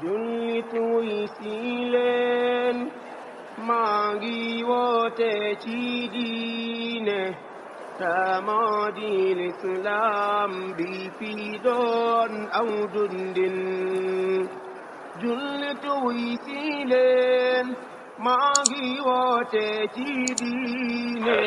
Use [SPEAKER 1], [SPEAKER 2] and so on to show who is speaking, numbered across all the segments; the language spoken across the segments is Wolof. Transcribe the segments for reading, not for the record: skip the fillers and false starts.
[SPEAKER 1] jullit wuy si leen maa ngi woote ci diine moo di lislaam bi fi doon aw dundin jullit wuy si leen maa ngi woote ci diine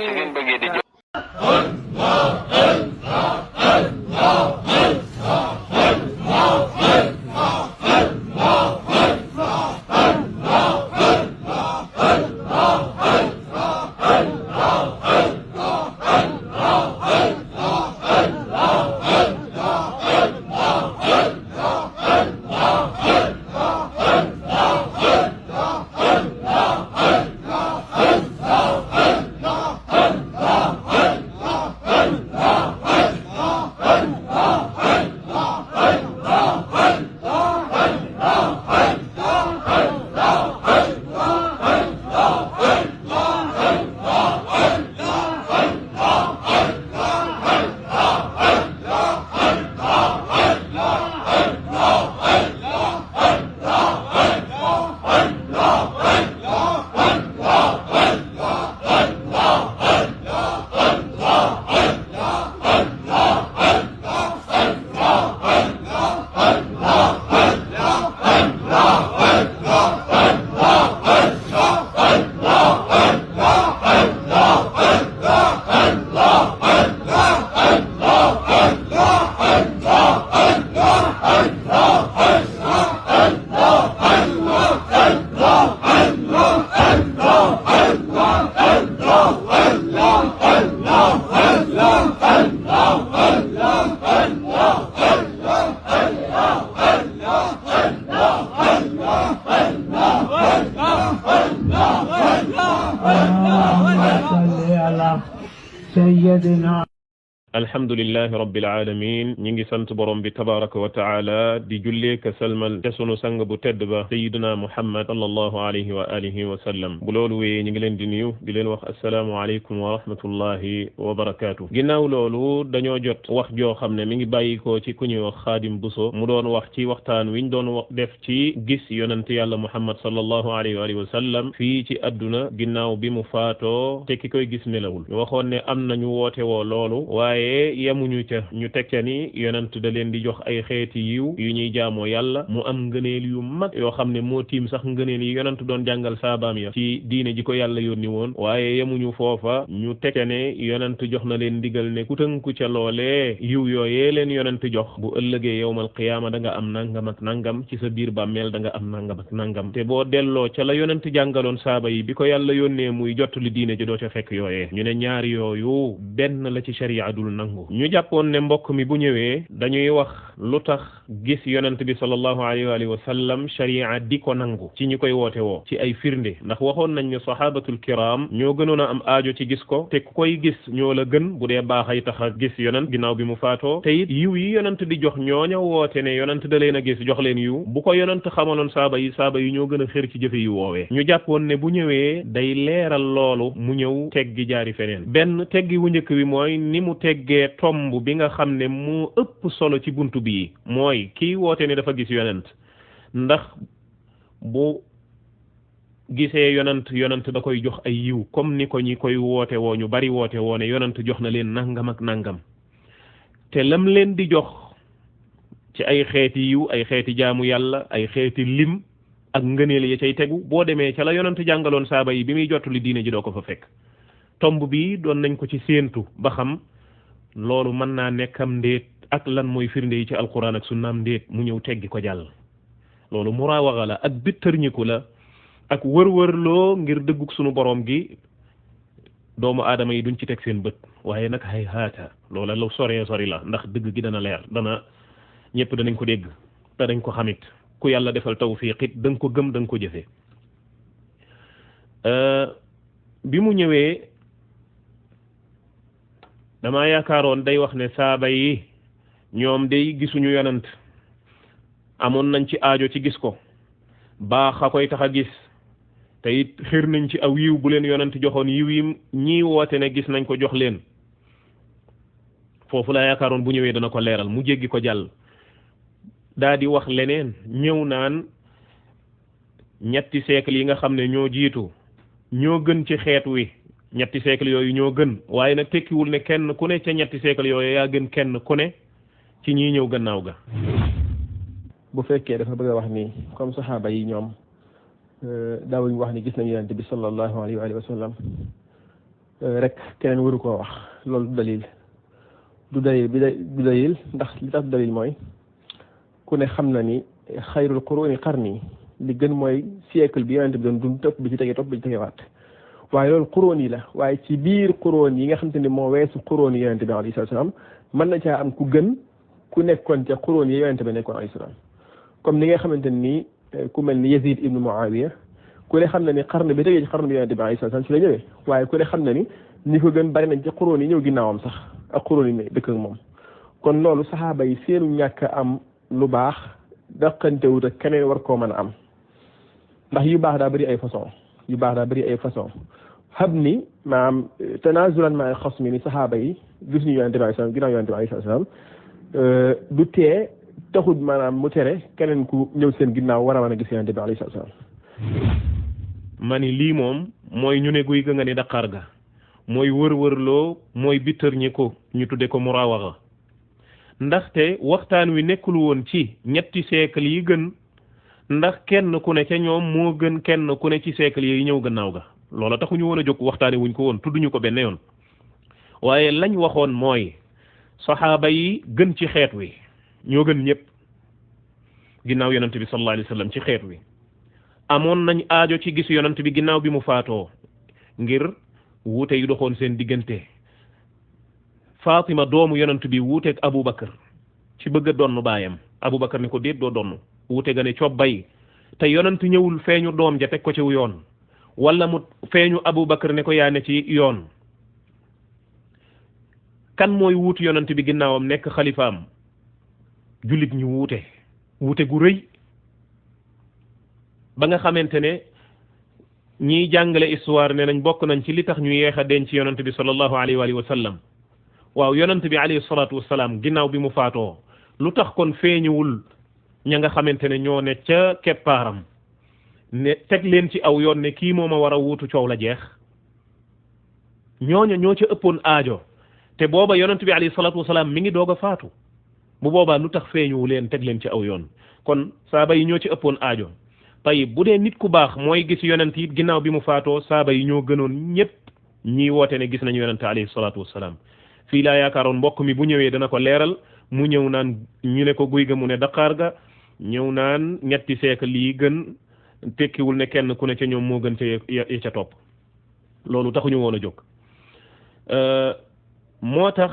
[SPEAKER 2] alhamdulillahi rabbil alamin ñi ngi sant borom bi tabaraka wa taala di jullee ka salmal te sunu sang bu tedd ba sayiduna muhammad sallallahu alayhi wa alihi wa sallam bu loolu wéyee ñi ngi leen di nuyu di leen wax assalaamu alaykum wa rahmatullahi wa barakatuh ginnaaw loolu dañoo jot wax joo xam ne mi ngi bàyyikoo ci ku ñuy wax Xaadim Buso mu doon wax ci waxtaan wiñ doon def ci gis yonent yàlla muhammad sallallahu alayhi wa alihi wa sallam fii ci adduna ginnaaw bi mu faatoo te ki koy gis nelawul ñu waxoon ne am nañu woote woo loolu waaye yemuñu ca ñu teg ca ni yonent da leen di jox ay xeeti yiw yu ñuy jaamoo yàlla mu am ngëneel yu mag yoo xam ne moo tiim sax ngëneel yi yonent doon jàngal saabaam ya ci diine ji ko yàlla yónni woon waaye yemuñu foofa ñu teg ca ne yonent jox na leen digal ne ku tënku ca loolee yiw yooyee leen yonent jox bu ëllëgee yawmal qiyaama da nga am nangam ak nangam ci sa biir bàmmeel da nga am nangam ak nangam te boo delloo ca la yonent jàngaloon saaba yi bi ko yàlla yónnee muy jottali diine ji doo ca fekk yooyee ñu ne ñaar yooyu benn la ci sharia dul nangu ñu jàppoon ne mbokk mi bu ñëwee dañuy wax lu tax gis yonent bi sallallahu alayhi wa sallam sharia di ko nangu ci ñi koy woote woo ci ay firnde ndax waxoon nañ ne sahabatul kiram ñoo gënoon a am aajo ci gis ko te ku koy gis ñoo la gën bu dee baaxay tax a gis yonent ginnaaw bi mu faatoo te it yiw yi yonent di jox ñooña woote ne yonent da leen a gis jox leen yiw bu ko yonent xamaloon saaba yi ñoo gën a xër ci jëfe yu woowee ñu jàppoon ne bu ñëwee day leeral loolu mu ñëw teggi jaari feneen benn teggi wu njëkk bi mooy ni mu teggee tomb bi nga xam ne moo ëpp solo ci buntu bii mooy kii woote ne dafa gis yonent ndax bu gisee yonent da koy jox ay yiw comme ni ko ñi koy woote woo ñu bari woote woo ne yonent jox na leen nangam ak nangam te lam leen di jox ci ay xeeti yiw ay xeeti jaamu yàlla ay xeeti lim ak ngëneel ya cay tegu boo demee ca la yonent jàngaloon saaba yi bi muy jottali diine ji doo ko fa fekk tomb bi doon nañ ko ci séentu ba xam loolu mën naa nekkam ndéet ak lan mooy firnde yi ci alquran ak sunnaam ndéet mu ñëw teggi ko jàll loolu muraawaxa la ak bittërñiku la ak wër-wërloo ngir dëgguk sunu borom gi doomu aadama yi duñ ci teg seen bët waaye nag hay haata loola lu soree sori la ndax dëgg gi dana leer dana ñëpp danañ ko dégg te dañ ko xamit ku yàlla defal tawfiq it da nga ko gëm da nga ko jëfe bi mu ñëwee dama yaakaaroon day wax ne saaba yi ñoom day gisuñu yonent amoon nañ ci aajo ci gis ko baax a koy tax a gis te it xër nañ ci aw yiw bu leen yonent joxoon yiw yi ñii woote ne gis nañ ko jox leen foofu la yaakaaroon bu ñëwee dana ko leeral mu jéggi ko jàll daa di wax leneen ñëw naan ñetti siècle yi nga xam ne ñoo jiitu ñoo gën ci xeet wi ñetti siècle yooyu ñoo gën waaye nag tekkiwul ne kenn ku ne ca ñetti siècle yooyu yaa gën kenn ku ne ci ñii ñëw gannaaw ga.
[SPEAKER 3] bu fekkee dafa bëgg a wax ni comme saxaaba yi ñoom daawuñu wax ni gis nañu yonent bi sallallahu alayhi wa sallam rek keneen waru koo wax loolu du dalil ndax li tax dalil mooy ku ne xam na ni xayrul quruni qarni li gën mooy siècle bi yonent bi doon dund topp bi ci tegewaat waaye loolu quroon yi la waaye ci biir quroon yi nga xam te ne moo weesu quroon yi yonent bi alayhi salaam mën na caa am ku gën ku nekkoon ca quroon yi yonent bi nekkoon alayhi salaam comme ni nga xamante ni ku mel ni Yazid ibnu Muawiya ku ne xam na ni xarn bi tegee ci xarn bi yonent bi alayhi salaam ci la ñëwee waaye ku ne xam na ni ñi ko gën bari nañ ci quroon yi ñëw ginnaawam sax ak quroon yi dëkk ak moom kon loolu saxaaba yi seenu ñàkk am lu baax daqantewut ak keneen war koo mën a am ndax yu baax daa bëri ay façon xam ni maanaam tanazulan ma xasmi ni saxaaba yi gis ñu yonent bi alayhi salaam ginnaaw yonent bi alayhi salaam du tee taxut maanaam mu tere keneen ku ñëw seen ginnaaw war a mën a gis yonent bi alayhi salaam.
[SPEAKER 2] ma ni lii moom mooy ñu ne guy ga nga ni daqaar ga mooy wër-wërloo mooy bittër ñi ko ñu tudde ko murawaxa ndaxte waxtaan wi nekkul woon ci ñetti siècle yi gën ndax kenn ku ne ca ñoom moo gën kenn ku ne ci siècle yi ñëw gannaaw ga loola taxuñu woon a jóg waxtaane wuñ ko woon tudduñu ko benn yoon waaye lañ waxoon mooy saxaaba yi gën ci xeet wi ñoo gën ñëpp ginnaaw yonent bi sallallahu alayhi wa sallam ci xeet wi amoon nañ aajo ci gis yonent bi ginnaaw bi mu faatoo ngir wuute yu doxoon seen diggante Fatima doomu yonent bi wuuteeg Aboubacar ci bëgg a donn baayam Aboubacar ne ko déet doo donn wuute ga ne cobbay te yonent ñëwul feeñu doom ja teg ko ci yoon wala mu feeñu Aboubacar ne ko yaa ne ci yoon kan mooy wuutu yonent bi ginnaawam nekk xalifaam jullit ñu wuute gu rëy ba nga xamante ne ñiy jàngale histoire ne nañ bokk nañ ci li tax ñu yeex a denc yonent bi sallallahu alayhi wa sallam waaw yonent bi alayhi salaatu wasalaam ginnaaw bi mu faatoo lu tax kon feeñuwul ña nga xamante ne ñoo ne ca keppaaram ne teg leen ci aw yoon ne kii mooma war a wuutu coow la jeex ñooña ñoo ca ëppoon aajo te booba yonent bi alayhi salaatu wasalaam mi ngi doog a faatu bu boobaa lu tax feeñuwu leen teg leen ci aw yoon kon saaba yi ñoo ci ëppoon aajo tayib bu dee nit ku baax mooy gis yonent yi ginnaaw bi mu faatoo saaba yi ñoo gënoon ñëpp ñiy woote ne gis nañu yonent alayhi salaatu wasalaam fii laa yaakaaroon mbokk mi bu ñëwee dana ko leeral mu ñëw naan ñu ne ko guy ga mu ne daqaar ga ñëw naan ñetti siècle lii gën tekkiwul ne kenn ku ne ca ñoom moo gën ca ya ca topp loolu taxuñu woon a jóg moo tax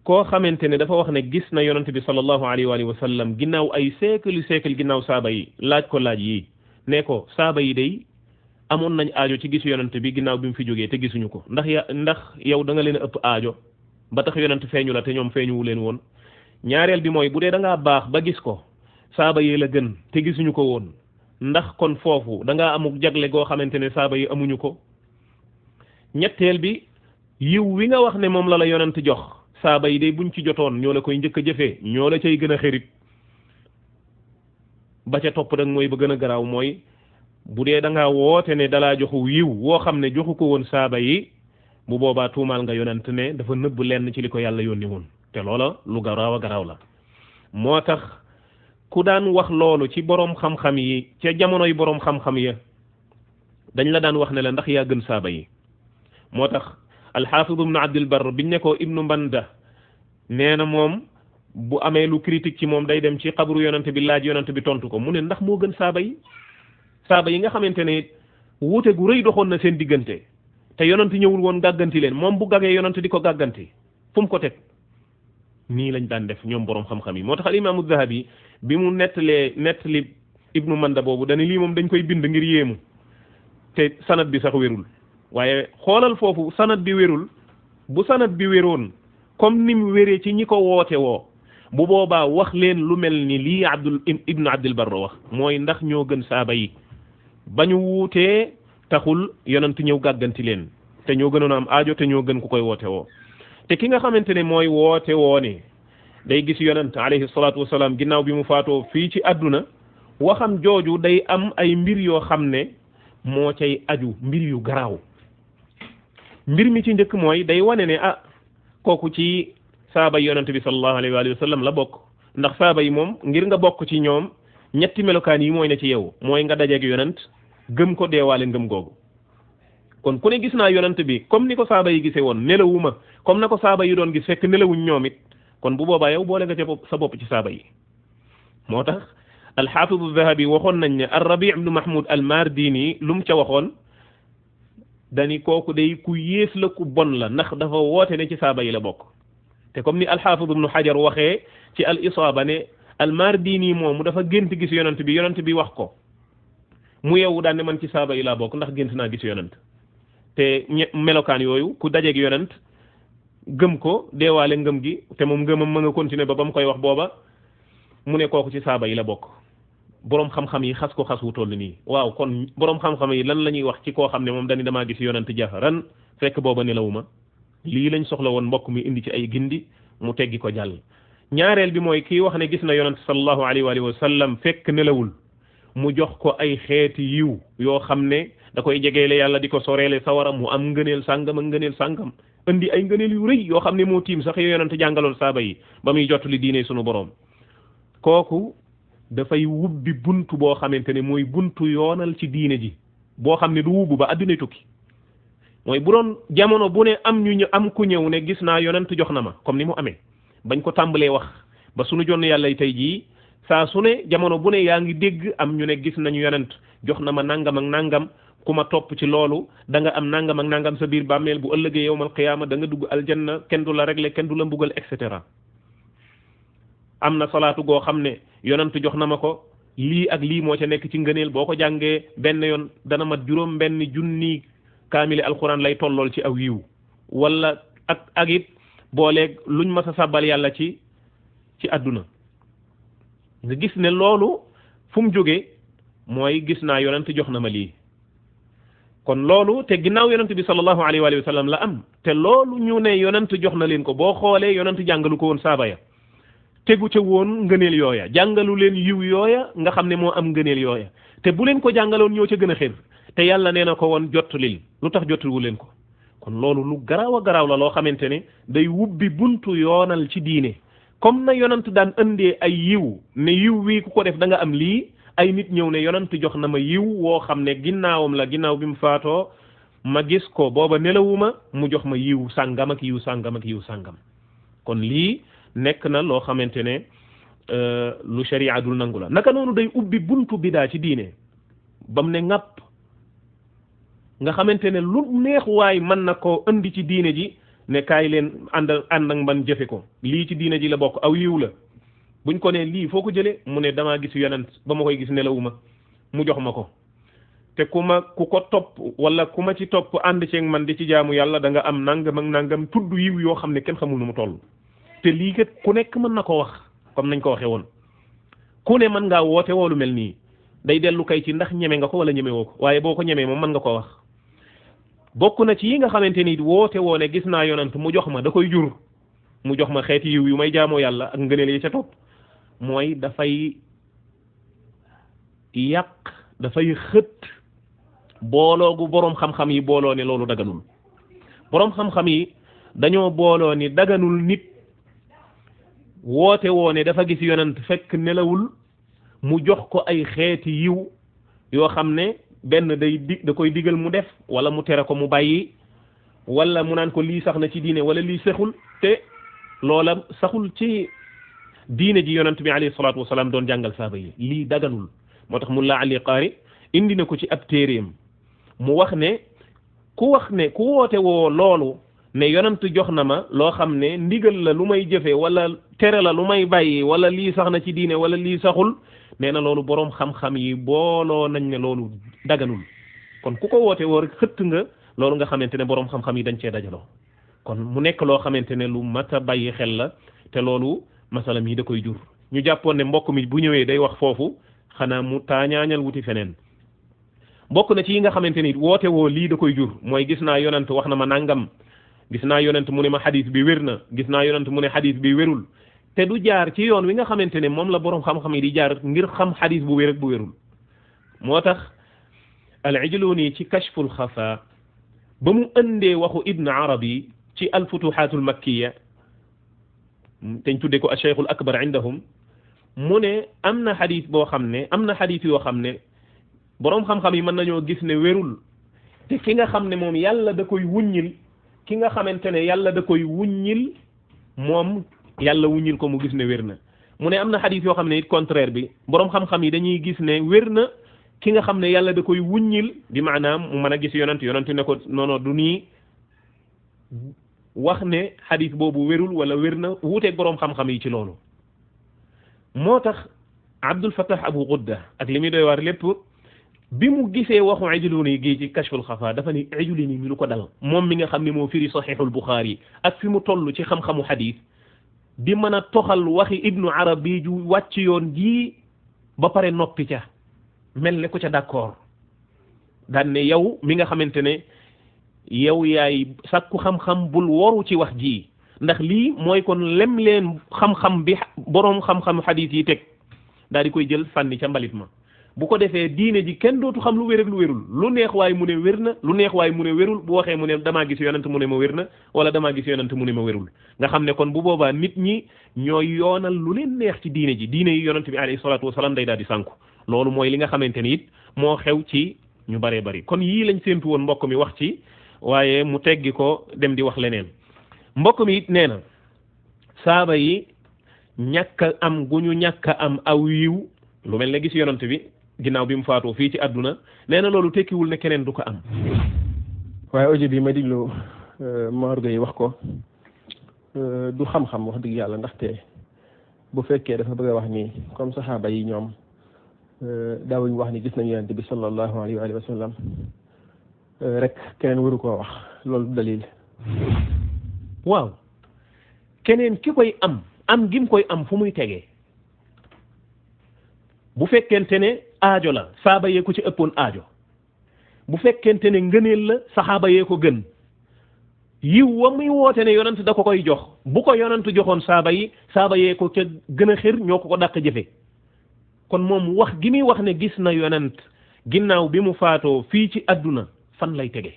[SPEAKER 2] koo xamante ne dafa wax ne gis na yonent bi sallallahu alayhi wa sallam ginnaaw ay siècle ginnaaw saaba yi laaj ko laaj yi ne ko saaba yi day amoon nañ aajo ci gis yonent bi ginnaaw bi mu fi jógee te gisuñu ko ndax yow da nga leen a ëpp aajo ba tax yonent feeñu la te ñoom feeñuwu leen woon ñaareel bi mooy bu dee da ngaa baax ba gis ko saaba yi la gën te gisuñu ko woon ndax kon foofu da ngaa amuk jagle goo xamante ne saaba yi amuñu ko ñetteel bi yiw wi nga wax ne moom la yonent jox saaba yi day buñ ci jotoon ñoo la koy njëkk a jëfee ñoo la cay gën a xërit ba ca topp nag mooy ba gën a garaaw mooy bu dee da ngaa woote ne dalaa joxu yiw woo xam ne joxu ko woon saaba yi bu boobaa tuumaal nga yonent ne dafa nëbb lenn ci li ko yàlla yónni woon te loola lu garaaw a garaaw la moo tax ku daan wax loolu ci boroom xam-xam yi ca jamonoy boroom xam-xam ya dañ la daan wax ne la ndax yaa gën saaba yi moo tax alxaafid ibnu abdul bar biñ ne ko ibnu mbanda nee na moom bu amee lu critique ci moom day dem ci xabru yonent bi laaj yonent bi tontu ko mu ne ndax moo gën saaba yi nga xamante ne wuute gu rëy doxoon na seen diggante te yonent ñëwul woon gàgganti leen moom bu gàggee yonent di ko gàgganti fu mu ko teg nii lañ daan def ñoom boroom xam-xam yi moo tax al imaamu Zahabi bi mu nettali ibnu manda boobu dani lii moom dañ koy bind ngir yéemu te sanad bi sax wérul waaye xoolal foofu sanad bi wérul bu sanad bi wéroon comme ni mu wéree ci ñi ko woote woo bu boobaa wax leen lu mel ni lii ibnu abdul barr wax mooy ndax ñoo gën saaba yi ba ñu wuutee taxul yonent ñëw gàgganti leen te ñoo gënoon am aajo te ñoo gën ku koy woote woo te ki nga xamante ne mooy woote woo ne day gis yonent alayhi salaatu wasalaam ginnaaw bi mu faatoo fii ci àdduna waxam jooju day am ay mbir yoo xam ne moo cay aju mbir yu garaaw mbir mi ci njëkk mooy day wane ne kooku ci saaba yonent bi sallallahu alayhi wa sallam la bokk ndax saaba yi moom ngir nga bokk ci ñoom ñetti melokaan yi mooy ne ci yow mooy nga dajeeg yonent gëm ko deewaale ngëm googu kon ku ne gis naa yonent bi comme ni ko saaba yi gisee woon nelawuma comme na ko saaba yi doon gis fekk nelawuñ ñoom it kon bu boobaa yow boole nga ca sa bopp ci saaba yi moo tax alxaafid az-Zahabi waxoon nañ ne ar-Rabi' ibn Mahmoud al-Mardini lu mu ca waxoon dani kooku day ku yées la ku bon la ndax dafa woote ne ci saaba yi la bokk te comme ni alxaafid ibn Hajar waxee ci al-Isaaba ne al-Mardini moom mu dafa gént gis yonent bi wax ko mu yeewu daan ne man ci saaba yi laa bokk ndax gént naa gis yonent te melokaan yooyu ku dajeeg yonent gëm ko deewaale ngëm gi te moom ngëmam ma nga continuer ba mu koy wax booba mu ne kooku ci saaba yi la bokk boroom xam-xam yi xas ko xas wu toll nii waaw kon boroom xam-xam yi lan la ñuy wax ci koo xam ne moom dañu damaa gis yonent jaxaran fekk booba nelawuma lii lañ soxla woon mbokk mi indi ci ay gindi mu teggi ko jàll ñaareel bi mooy kii wax ne gis na yonent sallallahu alayhi wa sallam fekk nelawul mu jox ko ay xeeti yiw yoo xam ne da koy jegeele yàlla di ko soreele sawara mu am ngëneel sàngam ak ngëneel sàngam indi ay ngëneel yu rëy yoo xam ne moo tiim sax yonent jàngaloon saaba yi ba muy jottali diine sunu boroom kooku dafay wubbi buntu boo xamante ne mooy buntu yoonal ci diine ji boo xam ne du wubbu ba adduna tukki mooy bu doon jamono bu ne am ku ñëw ne gis naa yonent jox na ma comme ni mu amee bañ ko tàmbalee wax ba sunu jonn yàlla tey jii saa su ne jamono bu ne yaa ngi dégg am ñu ne gis nañu yonent jox na ma nangam ak nangam ku ma topp ci loolu da nga am nangam ak nangam sa biir bàmmeel bu ëllëgee yawmal qiyaama da nga dugg aljanna kenn du la régler kenn du la mbugal et cetera am na salaatu goo xam ne yonent jox na ma ko lii ak lii moo ca nekk ci ngëneel boo ko jàngee benn yoon dana mat juróom benn junni kaamili alquran lay tollool ci aw yiw wala ak it booleeg luñ mas a sàbbal yàlla ci àdduna nga gis ne loolu fu mu jógee mooy gis naa yonent jox na ma lii kon loolu te ginnaaw yonent bi sallallahu alayhi wa sallam la am te loolu ñu ne yonent jox na leen ko boo xoolee yonent jàngalu ko woon saaba ya tegu ca woon ngëneel yooya jàngalu leen yiw yooya nga xam ne moo am ngëneel yooya te bu leen ko jàngaloon ñoo ca gën a xër te yàlla nee na ko woon jottulil lu tax jottulu leen ko kon loolu lu garaaw a garaaw la loo xamante ne day wubbi buntu yoonal ci diine comme na yonent daan indee ay yiw ne yiw wii ku ko def da nga am lii ay nit ñëw ne yonent jox na ma yiw woo xam ne ginnaawam la ginnaaw bi mu faatoo ma gis ko booba nelawuma mu jox ma yiw sàngam ak yiw sàngam ak yiw sàngam kon lii nekk na loo xamante ne lu sharia dul nangu la naka noonu day ubbi buntu bidaa ci diine bam ne ŋàpp nga xamante ne lu neex waay mën na koo indi ci diine ji ne kaay leen ànd ak man jëfe ko lii ci diine ji la bokk aw yiw la buñ ko ne lii foo ko jëlee mu ne damaa gis yonent ba ma koy gis nelawuma mu jox ma ko te ku ko topp wala ku ma ci topp ànd ceeg man di ci jaamu yàlla da nga am nangam ak nangam tudd yiw yoo xam ne kenn xamul nu mu toll te lii kat ku nekk mën na ko wax comme nañ ko waxee woon ku ne mën ngaa woote woolu mel nii day dellu kay ci ndax ñeme nga ko wala ñeme woo ko waaye boo ko ñemee moom mën nga ko wax bokk na ci yi nga xamante ni woote woone gis naa yonent mu jox ma da koy jur mu jox ma xeeti yiw yu may jaamoo yàlla ak ngëneel yi ca topp mooy dafay yàq dafay xët booloogu boroom xam-xam yi booloo ne loolu daganul boroom xam-xam yi dañoo booloo ni daganul nit woote woone dafa gis yonent fekk nelawul mu jox ko ay xeeti yiw yoo xam ne benn da koy digal mu def wala mu tere ko mu bàyyi wala mu naan ko lii sax na ci diine wala lii saxul te loola saxul ci diine ji yonent bi alayhi salaatu wasalaam doon jàngal saaba yi lii daganul moo tax Mulla Ali Qaari indi na ko ci ab téeréem mu wax ne ku woote woo loolu ne yonent jox na ma loo xam ne ndigal la lu may jëfe wala tere la lu may bàyyi wala lii sax na ci diine wala lii saxul nee na loolu boroom xam-xam yi booloo nañ ne loolu daganul kon ku ko woote woo rek xëtt nga loolu nga xamante ne boroom xam-xam yi dañ cee dajaloo kon mu nekk loo xamante ne lu mat a bàyyi xel la te loolu masala mi da koy jur ñu jàppoon ne mbokk mi bu ñëwee day wax foofu xanaa mu taañaañal wuti feneen bokk na ci yi nga xamante ni woote woo lii da koy jur mooy gis naa yonent wax na ma nangam gis naa yonent mu ne ma xadis bi wér na gis naa yonent mu ne xadis bi wérul te du jaar ci yoon wi nga xamante ne moom la boroom xam-xam yi di jaar ngir xam xadis bu wér ak bu wérul moo tax al-Ijluni ci kashful xafa ba mu ëndee waxu Ibn Arabi ci al-Futuhatul Makkiya teñ tudde ko al-Shaykhul Akbar indahum mu ne am na xadis boo xam ne am na xadis yoo xam ne boroom xam-xam yi mën nañoo gis ne wérul te ki nga xam ne moom yàlla da koy wuññil ki nga xamante ne yàlla da koy wuññil moom yàlla wuññil ko mu gis ne wér na mu ne am na xadis yoo xam ne it contraire bi boroom xam-xam yi dañuy gis ne wér na ki nga xam ne yàlla da koy wuññil bi maanaam mu mën a gis yonent ne ko non du nii wax ne xadis boobu wérul wala wér na wuuteeg boroom xam-xam yi ci loolu moo tax Abdul Fattah Abu Ghudda ak li muy doy waar lépp bi mu gisee waxu Ijluni gi ci kashful xafa dafa ni Ijluni mi lu ko dal moom mi nga xam ne moo firi saxiixul Buxaari ak fi mu toll ci xam-xamu xadis di mën a toxal waxi Ibnu Arabi ju wàcc yoon ji ba pare noppi ca mel ne ko ca d'accord daan ne yow mi nga xamante ne yow yaay sàkku xam-xam bul woru ci wax ji ndax lii mooy kon lem leen xam-xam bi boroom xam-xam xadis yi teg daal di koy jël sànni ca mbalit ma bu ko defee diine ji kenn dootu xam lu wér ak lu wérul lu neex waaye mu ne wér na lu neex waaye mu ne wérul bu waxee mu ne damaa gis yonent mu ne ma wér na wala damaa gis yonent mu ne ma wérul nga xam ne kon bu boobaa nit ñi ñooy yoonal lu leen neex ci diine ji diine yi yonent bi alayhi salaatu wasalaam day daal di sànku loolu mooy li nga xamante ni it moo xew ci ñu baree bari kon yii lañ séentu woon mbokk mi wax ci waaye mu teggi ko dem di wax leneen mbokk mi it nee na saaba yi ñàkk am gu ñu ñàkk am aw yiw lu mel ne gis yonent bi ginnaaw bi mu faatoo fii ci àdduna nee na loolu tekkiwul ne keneen du ko am.
[SPEAKER 3] waaye audio bi ma diglu Mor Gueye wax ko du xam-xam wax dëgg yàlla ndaxte bu fekkee dafa bëgg a wax ni comme saxaaba yi ñoom daawuñu wax ni gis nañu yonent bi sallallahu alayhi wa sallam rek keneen waru koo wax loolu du dalil.
[SPEAKER 2] waaw keneen ki koy am gim koy am fu muy tegee bu fekkente ne aajo la saaba yee ko ci ëppoon aajo bu fekkente ne ngëneel la saxaaba yee ko gën yiw wa muy woote ne yonent da ko koy jox bu ko yonent joxoon saaba yee ko ca gën a xër ñoo ko dàq jëfe kon moom wax gi muy wax ne gis na yonent ginnaaw bi mu faatoo fii ci àdduna fan lay tege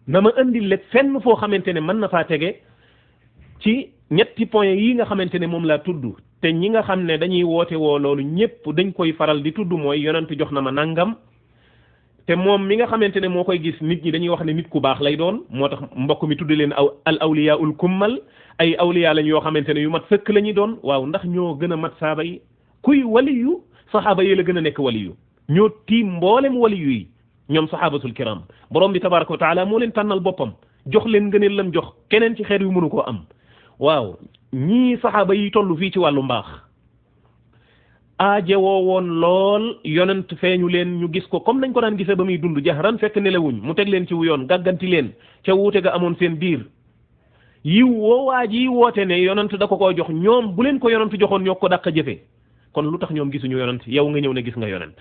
[SPEAKER 2] na ma indil lekk fenn foo xamante ne mën na faa tege ci ñetti point yi nga xamante ne moom laa tudd te ñi nga xam ne dañuy woote woo loolu ñépp dañ koy faral di tudd mooy yonent jox na ma nangam te moom mi nga xamante ne moo koy gis nit ñi dañuy wax ne nit ku baax lay doon moo tax mbokk mi tudd leen al awliyaul kummal ay awliya lañ yoo xamante ne yu mat sëkk la ñuy doon waaw ndax ñoo gën a mat saaba yi kuy waliyu saxaaba yi la gën a nekk waliyu ñoo tiim mboolem waliyu yi ñoom saxaabatul kiram borom bi tabaraka wa taala moo leen tànnal boppam jox leen ngëneel lam jox keneen ci xeet yu mënu koo am waaw ñii saxaaba yi toll fii ci wàllu mbaax aaje woo woon lool yonent feeñu leen ñu gis ko comme nañ ko daan gisee ba muy dund jaxran fekk nelawuñ mu teg leen ci wu yoon gàgganti leen ca wuute ga amoon seen biir yiw woo waa ji woote ne yonent da ko koo jox ñoom bu leen ko yonent joxoon ñoo ko dàq jëfe kon lu tax ñoom gisuñu yonent yow nga ñëw ne gis nga yonent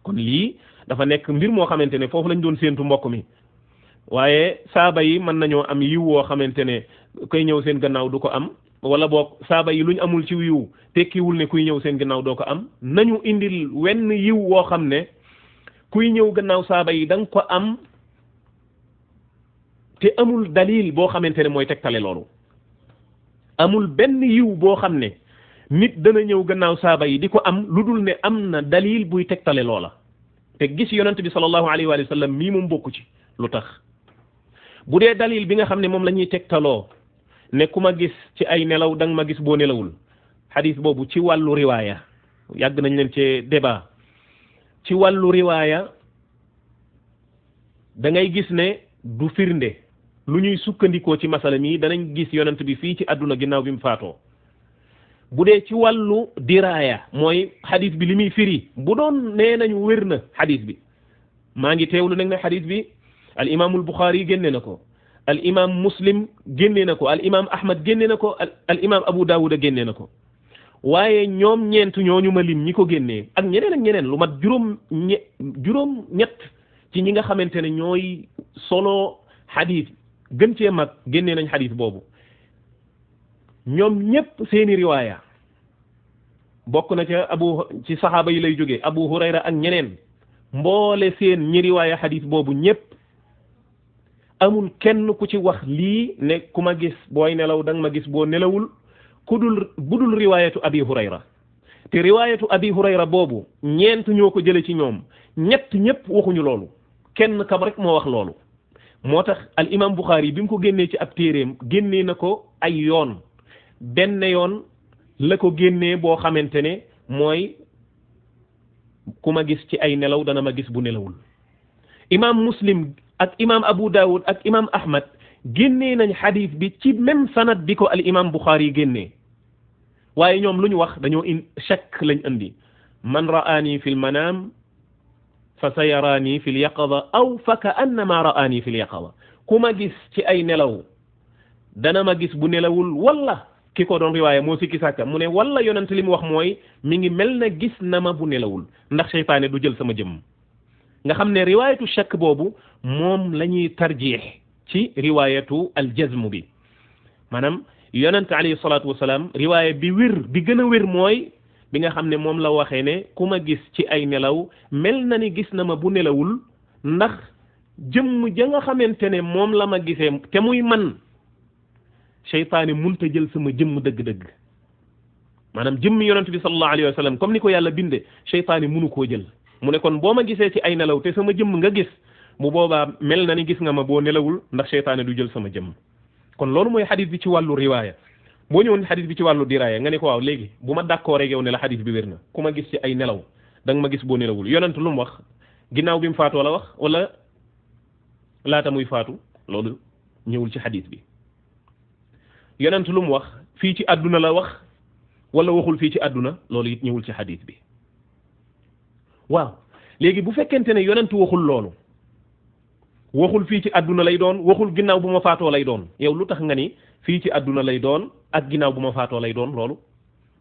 [SPEAKER 2] kon lii dafa nekk mbir moo xamante ne foofu lañ doon séentu mbokk mi waaye saaba yi mën nañoo am yiw woo xamante ne koy ñëw seen gannaaw du ko am wala boog saaba yi luñ amul ci yiw tekkiwul ne kuy ñëw seen gannaaw doo ko am nañu indil wenn yiw woo xam ne kuy ñëw gannaaw saaba yi da nga ko am te amul dalil boo xamante ne mooy tegtale loolu amul benn yiw boo xam ne nit dana ñëw gannaaw saaba yi di ko am lu dul ne am na dalil buy tegtale loola te gis yonent bi sallallahu alayhi wa sallam mii moom bokku ci lu tax bu dee dalil bi nga xam ne moom la ñuy tegtaloo ne ku ma gis ci ay nelaw da nga ma gis boo nelawul xadis boobu ci wàllu riwaaya yàgg nañ leen ci débat ci wàllu riwaaya da ngay gis ne du firnde lu ñuy sukkandikoo ci masala mi danañ gis yonent bi fii ci àdduna ginnaaw bi mu faatoo bu dee ci wàllu diraaya mooy xadis bi li muy firi bu doon nee nañu wér na xadis bi maa ngi teewlu nag ne xadis bi al imaamul Buxaari génne na ko al imaam Muslim génne na ko al imaam Ahmad génne na ko al imaam Abu Daawuda génne na ko waaye ñoom ñeent ñooñu ma lim ñi ko génnee ak ñeneen ak ñeneen lu mat juróom ñett ci ñi nga xamante ne ñooy solo xadis gën cee mag génnee nañ xadis boobu ñoom ñépp seeni riwaaya bokk na ca ci saxaaba yi lay jógee Abu Hurayra ak ñeneen mboole seen ñi riwaaya xadis boobu ñépp amul kenn ku ci wax lii ne ku ma gis booy nelaw danga ma gis boo nelawul budul riwaayatu Abi Hurayra te riwaayatu Abi Hurayra boobu ñeent ñoo ko jële ci ñoom ñett ñépp waxuñu loolu kenn kam rek moo wax loolu moo tax al imam Bukhari bi mu ko génnee ci ab téeréem génnee na ko ay yoon benn yoon la ko génnee boo xamante ne mooy ku ma gis ci ay nelaw dana ma gis bu nelawul imam Muslim ak imam Abu Dawud ak imam Ahmad génnee nañ xadis bi ci même sanad bi ko al imam Bukhari génnee waaye ñoom lu ñu wax dañoo shakk lañ indi man ra'ani fil manam fa sayarani fil yaqada aw fa ka annama ra'ani fil yaqada ku ma gis ci ay nelaw dana ma gis bu nelawul wala ki ko doon riwaaya moo sikki sàkka mu ne wala yonent li mu wax mooy mi ngi mel na gis na ma bu nelawul ndax seytaane du jël sama jëmm nga xam ne riwaayatu shakk boobu moom la ñuy tarjiix ci riwaayatu aljazm bi maanaam yonent alayhi salaatu wasalaam riwaaya bi wér bi gën a wér mooy bi nga xam ne moom la waxee ne ku ma gis ci ay nelaw mel na ni gis na ma bu nelawul ndax jëmm ja nga xamante ne moom la ma gisee te muy man seytaane munta jël sama jëmm dëgg-dëgg maanaam jëmm yonent bi sallallahu alayhi wa sallam comme ni ko yàlla binde seytaane munu koo jël mu ne kon boo ma gisee ci ay nelaw te sama jëmm nga gis bu boobaa mel na ni gis nga ma boo nelawul ndax seytaane du jël sama jëmm kon loolu mooy xadis bi ci wàllu riwaaya boo ñëwoon xadis bi ci wàllu diraaya nga ne ko waaw léegi bu ma d'accord rek yow ne la xadis bi wér na ku ma gis ci ay nelaw da nga ma gis boo nelawul yonent lu mu wax ginnaaw bi mu faatoo la wax wala laata muy faatu loolu ñëwul ci xadis bi yonent lu mu wax fii ci àdduna la wax wala waxul fii ci àdduna loolu it ñëwul ci xadis bi waaw léegi bu fekkente ne yonent waxul loolu waxul fii ci àdduna lay doon waxul ginnaaw bu ma faatoo lay doon yow lu tax nga ni fii ci àdduna lay doon ak ginnaaw bu ma faatoo lay doon loolu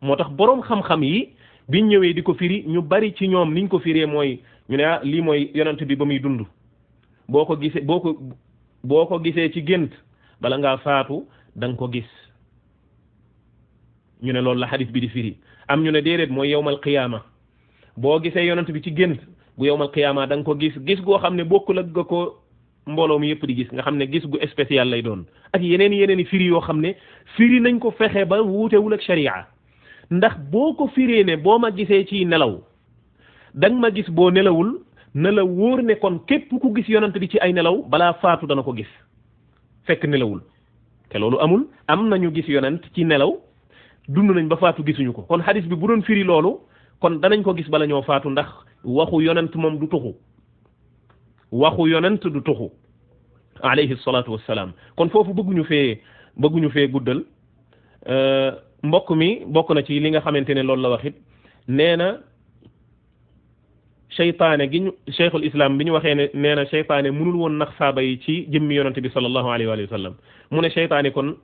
[SPEAKER 2] moo tax boroom xam-xam yi biñ ñëwee di ko firi ñu bari ci ñoom niñ ko firee mooy ñu ne ah lii mooy yonent bi ba muy dund boo ko gisee ci gént bala ngaa faatu da nga ko gis ñu ne loolu la xadis bi di firi am ñu ne déedéet mooy yawmal qiyaama boo gisee yonent bi ci gént bu yawmal qiyaama da nga ko gis goo xam ne bokkul ak ga ko mbooloo mi yëpp di gis nga xam ne gis gu spécial lay doon ak yeneen i firi yoo xam ne firi nañ ko fexe ba wuutewul ak sharia ndax boo ko firee ne boo ma gisee ci nelaw da nga ma gis boo nelawul na la wóor ne kon képp ku gis yonent bi ci ay nelaw balaa faatu dana ko gis fekk nelawul te loolu amul am nañu gis yonent ci nelaw dund nañ ba faatu gisuñu ko kon hadis bi bu doon firi loolu kon danañ ko gis bala ñoo faatu ndax waxu yonent moom du tuxu waxu yonent du tuxu alayhi salaatu wassalaam kon foofu bëgguñu fee guddal mbokk mi bokk na ci li nga xamante ne loolu la wax it nee na seytaane gi ñu cheikhul islam bi ñu waxee ne nee na seytaane mënul woon nax saaba yi ci jëmmi yonante bi sallallahu alayhi wa sallam mu ne seytaane kon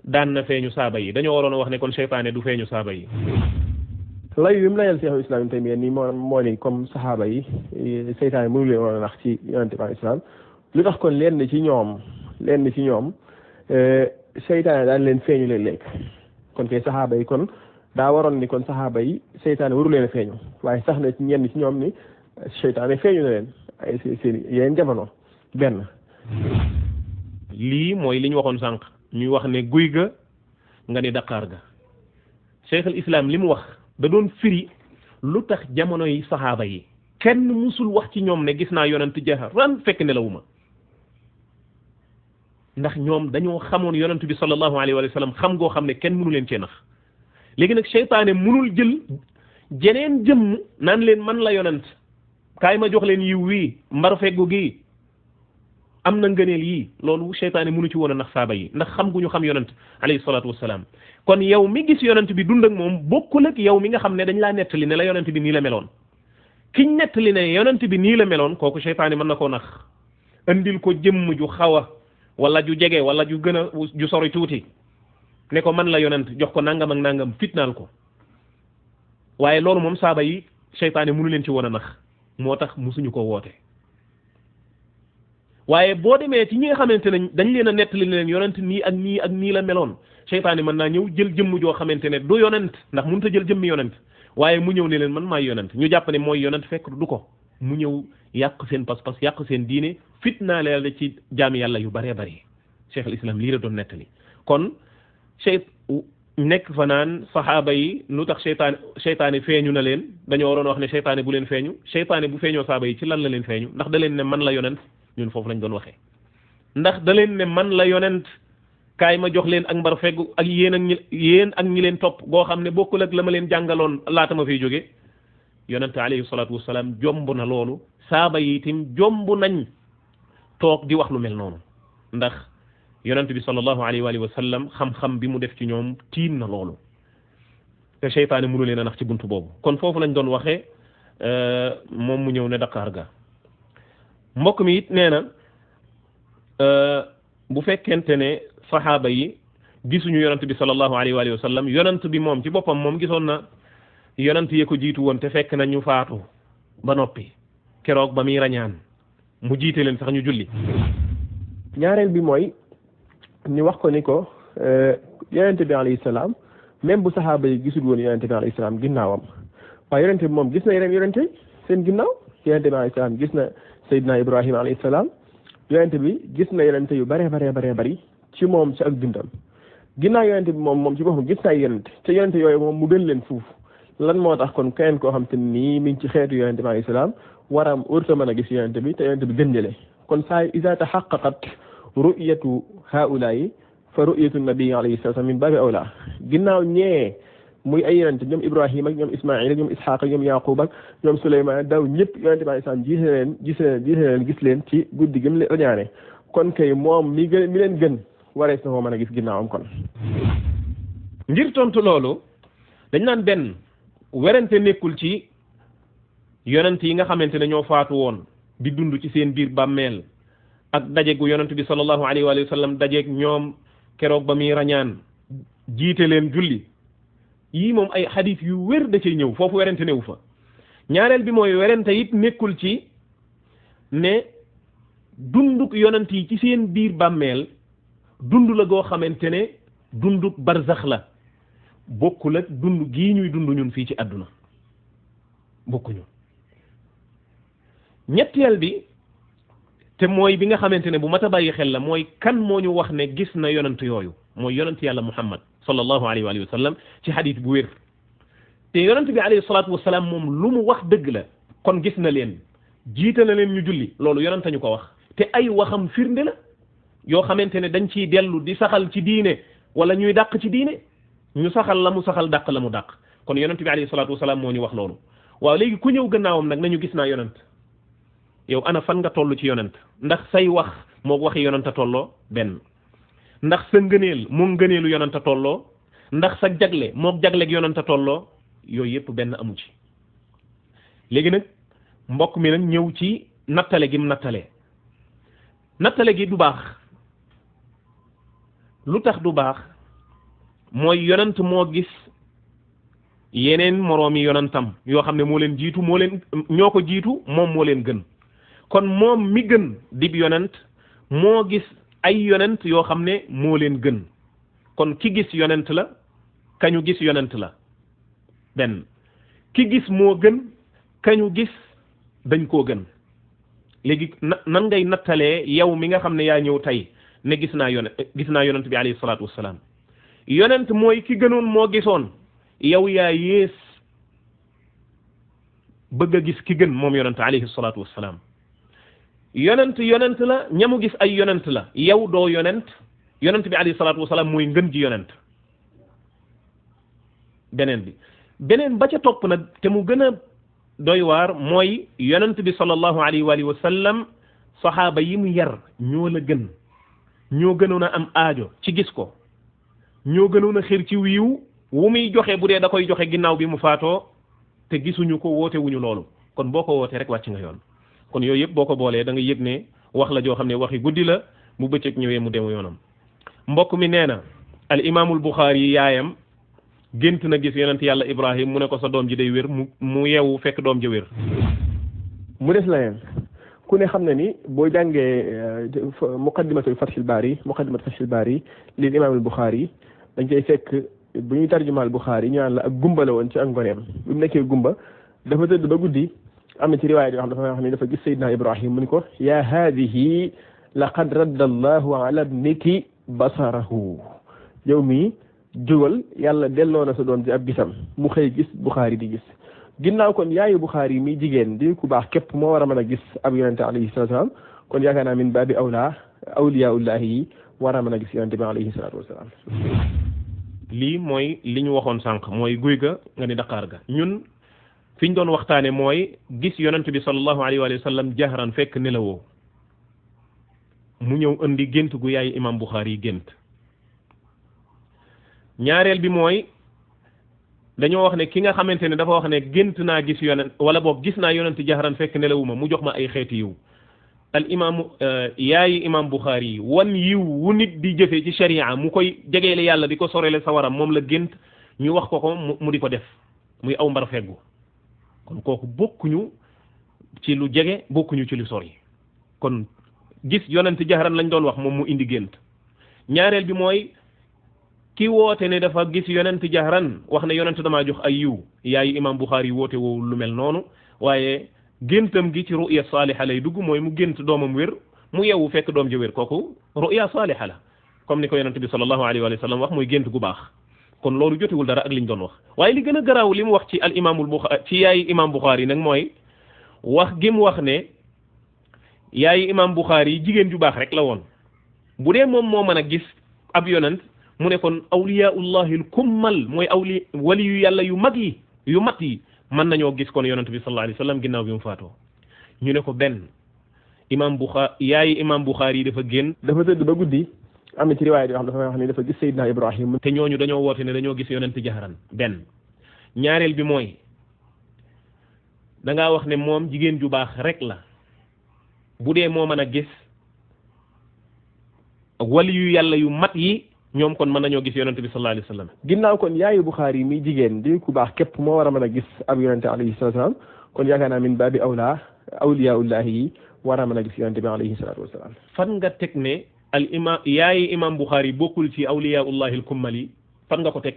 [SPEAKER 2] daan na feeñu saaba yi dañoo waroon a wax ne kon seytaane du feeñu saaba yi
[SPEAKER 3] lay wi mu layal cheikhul islam yi tamit nii moo ni comme saxaaba yi seytaane mënul leen woon a nax ci yonante bi islam lu tax kon lenn ci ñoom seytaane daan leen feeñu léeg-léeg kon kay saxaaba yi kon daa waroon ni kon saxaaba yi seytaane waru leen a feeñu waaye sax na ci ñenn ci ñoom ni seytaane feeñu na leen ay seen yeneen jamono benn.
[SPEAKER 2] lii mooy li ñu waxoon sànq ñuy wax ne guy ga nga ni daqaar ga cheikhul islam li mu wax da doon firi lu tax jamono yi saxaaba yi kenn musul wax ci ñoom ne gis naa yonent jaharan fekk nelawuma ndax ñoom dañoo xamoon yonent bi sallallahu alayhi wa sallam xam goo xam ne kenn mënu leen cee nax léegi nag seytaane mënul jël jeneen jëmm naan leen man la yonent kaay ma jox leen yiw wii mbar feggu gi am na ngëneel yii loolu seytaane mënu ci woon a nax saaba yi ndax xam gu ñu xam yonent alayhi salaatu wassalaam kon yow mi gis yonent bi dund ak moom bokkul ak yow mi nga xam ne dañ laa nettali ne la yonent bi nii la meloon kiñ nettali ne yonent bi nii la meloon kooku seytaane mën na koo nax andil ko jëmm ju xaw a wala ju jege wala ju gën a ju sori tuuti ne ko man la yonent jox ko nangam ak nangam fitnaal ko waaye loolu moom saaba yi seytaane mënu leen ci woon a nax moo tax musuñu ko woote waaye boo demee ci ñi nga xamante ne dañ leen a nettali leen yonent nii ak nii ak nii la meloon seytaane mën naa ñëw jël jëmm joo xamante ne du yonent ndax mënut a jël jëmmi yonent waaye mu ñëw ne leen man maay yonent ñu jàpp ne mooy yonent fekk du ko mu ñëw yàq seen pas-pas yàq seen diine fitnaa leen ci jaami yàlla yu bëree bëri cheikh al islam lii la doon nettali kon nekk fa naan saxaaba yi lu tax seytaane feeñu na leen dañoo waroon wax ne seytaane bu leen feeñu seytaane bu feeñoo saxaaba yi ci lan la leen feeñu ndax da leen ne man la yonent ñun foofu lañ doon waxee ndax da leen ne man la yonent kaay ma jox leen ak mbar feggu ak yéen ak ñi leen topp goo xam ne bokkul ak la ma leen jàngaloon laata ma fiy jóge yonent alayhi salaatu wasalaam jomb na loolu saaba yi itam jomb nañ toog di wax lu mel noonu ndax yonent bi sallallahu alayhi wa sallam xam-xam bi mu def ci ñoom tiim na loolu te seytaane mënu leen a nax ci buntu boobu kon foofu lañ doon waxee moom mu ñëw ne Dakar ga mbokk mi it nee na bu fekkente ne saxaaba yi gisuñu yonent bi sallallahu alayhi wa sallam yonent bi moom ci boppam moom gisoon na yonent yee ko jiitu woon te fekk na ñu faatu ba noppi keroog ba muy rañaan mu jiite leen sax ñu julli.
[SPEAKER 3] ñaareel bi mooy ñu wax ko ni ko yonent bi alayhi salaam même bu saxaaba yi gisul woon yonent bi alayhi salaam ginnaawam waaye yonent bi moom gis na yeneen yonent seen ginnaaw yonent bi alayhi salaam gis na Seydina Ibrahima alayhi salaam yonent bi gis na yonent yu bare bari ci moom ci ak dundam ginnaaw yonent bi moom ci boppam gis na ay yonent te yonent yooyu moom mu gën leen fuuf lan moo tax kon keneen koo xam te nii mi ngi ci xeetu yonent bi alayhi salaam waram urta mën a gis yonent bi te yonent bi gën jële kon saa iza tahaqqaqat ru'yatu haula'i fa ru'yatu nabi alayhi salaam min babi awla ginnaaw ñee muy ay yonent ñoom Ibrahima ak ñoom Ismaïl ak ñoom Ishaq ak ñoom Yaqub ak ñoom Souleymane daw ñëpp yonent bi alayhi salaam gis leen ci guddi gi mu leen rañaane kon kay moom mi leen gën warees na moo mën a gis ginnaawam kon.
[SPEAKER 2] ngir tontu loolu dañ naan benn werante nekkul ci yonent yi nga xamante ne ñoo faatu woon di dund ci seen biir bàmmeel ak dajeegu yonent bi sallallahu alayhi wa sallam dajeeg ñoom keroog ba muy rañaan jiite leen julli yii moom ay xadiis yu wér da cay ñëw foofu werante newu fa ñaareel bi mooy werante it nekkul ci ne dunduk yonent yi ci seen biir bàmmeel dund la goo xamante ne dunduk barzax la bokkul ak dund gii ñuy dund ñun fii ci àdduna bokkuñu ñetteel bi te mooy bi nga xamante ne bu mat a bàyyi xel la mooy kan moo ñu wax ne gis na yonent yooyu mooy yonent yàlla Muhammad sallallahu alayhi wa sallam ci xadiis bu wér te yonent bi alayhi salaatu wa salaam moom lu mu wax dëgg la kon gis na leen jiite na leen ñu julli loolu yonent ñu ko wax te ay waxam firnde la yoo xamante ne dañ ciy dellu di saxal ci diine wala ñuy dàq ci diine ñu saxal la mu saxal dàq la mu dàq kon yonent bi alayhi salaatu wa salaam moo ñu wax loolu waaw léegi ku ñëw gannaawam nag nañu gis naa yonent yow ana fan nga toll ci yonent ndax say wax moo waxi yonent a tolloo benn ndax sa ngëneel moom ngëneelu yonent a tolloo ndax sa jagle moom jagleeg yonent a tolloo yooyu yëpp benn amu ci léegi nag mbokk mi nag ñëw ci nattale gi mu nattale gi du baax lu tax du baax mooy yonent moo gis yeneen moroomi yonentam yoo xam ne moo leen jiitu ñoo ko jiitu moom moo leen gën kon moom mi gën dib yonent moo gis ay yonent yoo xam ne moo leen gën kon ki gis yonent la kañu gis yonent la benn ki gis moo gën kañu gis dañ koo gën léegi nan ngay nattalee yow mi nga xam ne yaa ñëw tey ne gis naa yonent bi alayhi salaatu wassalaam yonent mooy ki gënoon moo gisoon yow yaa yées bëgg a gis ki gën moom yonent alayhi salaatu wassalaam yonent la ñamu gis ay yonent la yow doo yonent bi alayhi salaatu wassalaam mooy ngën ji yonent beneen ba ca topp nag te mu gën a doy waar mooy yonent bi sallallahu alayhi wa sallam saxaaba yi mu yar ñoo la gën ñoo gënoon a am aajo ci gis ko ñoo gënoon a xir ci wiiw wu muy joxe bu dee da koy joxe ginnaaw bi mu faatoo te gisuñu ko woote wuñu loolu kon boo ko wootee rek wàcc nga yoon kon yooyu yëpp boo ko boolee da nga yëg ne wax la joo xam ne waxi guddi la mu bëccëg ñëwee mu dem yoonam mbokk mi nee na al imaamul Buxaari yi yaayam gént na gis yonent yàlla Ibrahim mu ne ko sa doom ji day wér mu yeewu fekk doom ji wér
[SPEAKER 3] mu des la yeen ku ne xam na ni boo jàngee muqaddimatul Fathil Bari lil imaam al Buxaari dañ koy fekk bu ñuy tarjumaal Buxaari ñu naan la ak gumba la woon ci ak ngoneem bi mu nekkee gumba dafa tëdd ba guddi am na ci riwaaya yoo xam dafa wax ni dafa gis Seydina Ibrahim mu ni ko yaa haadihi laqad radda allahu ala ibniki basarahu yow mii jógal yàlla delloo na sa doom ci ab gisam mu xëy gis Buxaari di gis ginnaaw kon yaayu Buxaari mi jigéen di ku baax képp moo war a mën a gis ab yonente alayhi salatu wasalaam kon yaakaar naa min baabi awla awliyaullahi yi war a mën a gis yonente bi alayhi salatu wasalaam
[SPEAKER 2] lii mooy li ñu waxoon sànq mooy guy ga nga ni daqaar ga ñun fi ñu doon waxtaane mooy gis yonente bi sallallahu alayhi wa sallam jahran fekk nelawoo mu ñëw indi gént gu yaay imam Buxaari yi gént ñaareel bi mooy dañoo wax ne ki nga xamante ne dafa wax ne gént naa gis yonent wala boog gis naa yonent jahran fekk nelawuma mu jox ma ay xeeti yiw al imam yaayi imam Buxaari yi wan yiw wu nit di jëfe ci sharia mu koy jegeele yàlla di ko sorele sawaram moom la gént ñu wax ko mu di ko def muy aw mbar feggu kon kooku bokkuñu ci lu jege bokkuñu ci lu sori kon gis yonent jahran lañ doon wax moom mu indi gént ñaareel bi mooy ki woote ne dafa gis yonent jahran wax ne yonent damaa jox ay yiw yaayi imam Buxaari woote woowu lu mel noonu waaye géntam gi ci ru'ya saaliha lay dugg mooy mu gént doomam wér mu yeewu fekk doom ji wér kooku ru'ya saaliha la comme ni ko yonent bi sallallahu alayhi wa sallam wax muy gént gu baax kon loolu jotewul dara ak liñ doon wax waaye li gën a garaaw li mu wax ci al imaamul Buxaari ci yaayi imam Buxaari nag mooy wax gi mu wax ne yaayi imam Buxaari yi jigéen ju baax rek la woon bu dee moom moo mën a gis ab yonent mu ne kon awliyaullahi al kummal mooy wali yu yàlla yu mag yi yu mat yi mën nañoo gis kon yonent bi sallallahu alayhi wa sallam ginnaaw bi mu faatoo ñu ne ko benn yaayi imam Buxaari yi dafa génn
[SPEAKER 3] dafa tëdd ba guddi am na ci riwaaya yoo xam dafa wax ni dafa gis Seydina Ibrahim
[SPEAKER 2] te ñooñu dañoo woote ne dañoo gis yonent jahran benn ñaareel bi mooy dangaa wax ne moom jigéen ju baax rek la bu dee moo mën a gis wali yu yàlla yu mat yi ñoom kon mën nañoo gis yonente bi sallallahu alayhi wa sallam
[SPEAKER 3] ginnaaw kon yaayu Buxaari mi jigéen di ku baax képp moo war a mën a gis ab yonente alayhi salatu wasalaam kon yaakaar naa min baabi awla awliyaullahi yi war a mën a gis yonente bi alayhi salatu wasalaam
[SPEAKER 2] fan nga teg ne al imam yaayi imam Buxaari bokkul ci awliyaullahi al kummali fan nga ko teg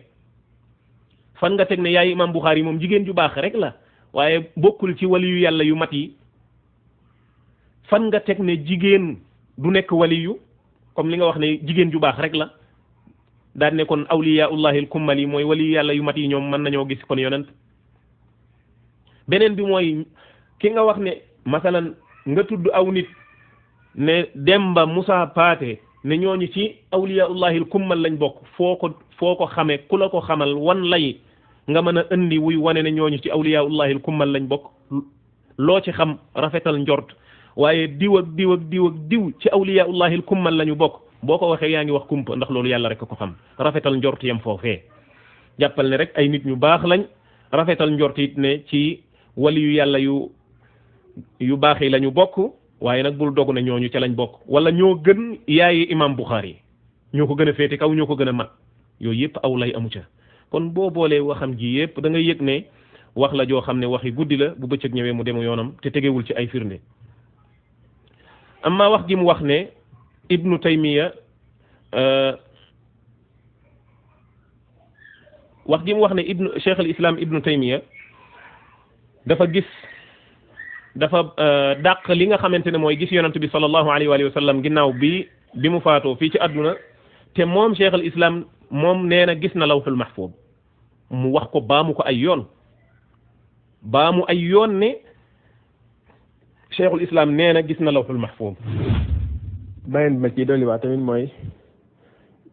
[SPEAKER 2] fan nga teg ne yaayi imam Buxaari moom jigéen ju baax rek la waaye bokkul ci wali yu yàlla yu mat yi fan nga teg ne jigéen du nekk waliyu comme li nga wax ne jigéen ju baax rek la daal ne kon awliyaullahi al kummali mooy wali yàlla yu mat yi ñoom mën nañoo gis kon yonent beneen bi mooy ki nga wax ne masalan nga tudd aw nit ne Demba Moussa Paate ne ñooñu ci awliyaullahi al kummal lañ bokk foo ko xamee ku la ko xamal wan lay nga mën a indi wuy wane ne ñooñu ci awliyaullahi al kummal lañ bokk loo ci xam rafetal njort waaye diw ak diw ak diw ak diw ci awliyaullahi al kummal lañu bokk boo ko waxee yaa ngi wax kumpa ndax loolu yàlla rek ko xam rafetal njort yam foofee jàppal ne rek ay nit ñu baax lañ rafetal njort it ne ci wali yu yàlla yu baax yi la ñu bokk waaye nag bul dogg ne ñooñu ca lañ bokk wala ñoo gën yaayi imam Buxaari ñoo ko gën a féete kaw ñoo ko gën a mat yooyu yëpp aw lay amu ca kon boo boolee waxam ji yëpp da nga yëg ne wax la joo xam ne waxi guddi la bu bëccëg ñëwee mu demu yoonam te tegewul ci ay firnde amma wax gi mu wax ne ibnu taymiya wax gi mu wax ne cheikh al islam ibnu taymiya dafa dàq li nga xamante ne mooy gis yonent bi sallallahu alayhi wa sallam ginnaaw bi mu faatoo fii ci àdduna te moom cheikh al islam moom nee na gis na lawhul mahfuz mu wax ko baamu ko ay yoon ne cheikhul islam nee na gis na lawhul mahfuz
[SPEAKER 3] beneen bi ma ci dolliwaat tamit mooy